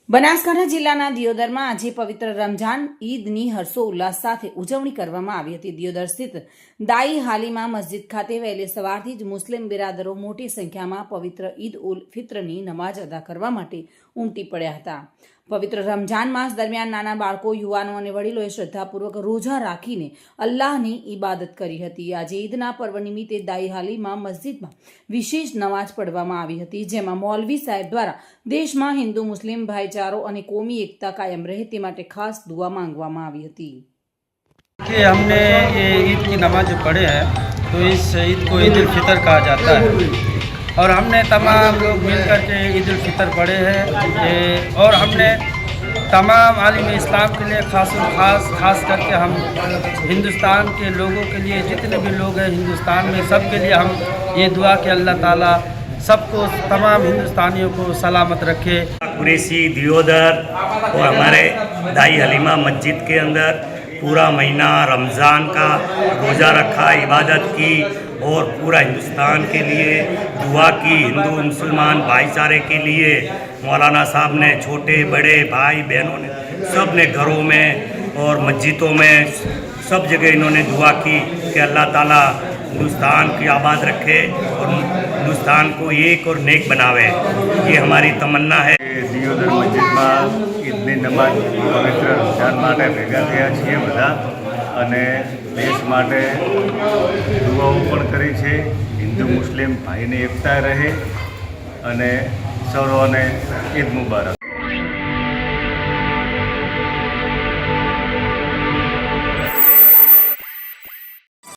બનાસકાંઠા જિલ્લાના દિયોદરમાં આજે પવિત્ર રમઝાન ઈદની હર્ષોલ્લાસ સાથે ઉજવણી કરવામાં આવી હતી। દિયોદર સ્થિત દાઈ હાલીમા મસ્જિદ ખાતે વહેલી સવારથી જ મુસ્લિમ બિરાદરો મોટી સંખ્યામાં પવિત્ર ઈદ ઉલ ફિત્રની નમાઝ અદા કરવા માટે ઉમટી પડ્યા હતા। પવિત્ર રમઝાન માસ દરમિયાન નાના બાળકો, યુવાનો અને વડીલોએ શ્રદ્ધાપૂર્વક રોજા રાખીને અલ્લાહની ઇબાદત કરી હતી। આજે ઈદના પર્વ નિમિત્તે દાઈ હાલીમા મસ્જિદમાં વિશેષ નમાઝ પઢવામાં આવી હતી, જેમાં મૌલવી સાહેબ દ્વારા દેશમાં હિન્દુ મુસ્લિમ ભાઈચારો અને કોમી એકતા કાયમ રહે તે માટે ખાસ દુઆ માંગવામાં આવી હતી। कि हमने ये ईद की नमाज जो पढ़े हैं तो इस ईद को ईद उल फितर कहा जाता है और हमने तमाम लोग मिलकर के ईद उल फितर पढ़े हैं और हमने तमाम आलिम इस्लाम के लिए खास करके हम हिंदुस्तान के लोगों के लिए जितने भी लोग हैं हिंदुस्तान में सब के लिए हम ये दुआ कि अल्लाह ताला सबको तमाम हिंदुस्तानियों को सलामत रखे। कुरैशी दियोदर और हमारे दाई हलीमा मस्जिद के अंदर पूरा महीना रमज़ान का रोज़ा रखा, इबादत की और पूरा हिंदुस्तान के लिए दुआ की। हिंदू मुसलमान भाईचारे के लिए मौलाना साहब ने, छोटे बड़े भाई बहनों ने, सब ने घरों में और मस्जिदों में सब जगह इन्होंने दुआ की कि अल्लाह ताला हिंदुस्तान की आबाद रखे और हिंदुस्तान को एक और नेक बनावे, ये हमारी तमन्ना है। દિયોદર મસ્જિદમાં ઈદની નમાજ પવિત્ર રમઝાન માટે ભેગા થયા છીએ બધા અને દેશ માટે દુઆઓ પણ કરી છે। હિન્દુ મુસ્લિમ ભાઈની એકતા રહે અને સૌને ઈદ મુબારક।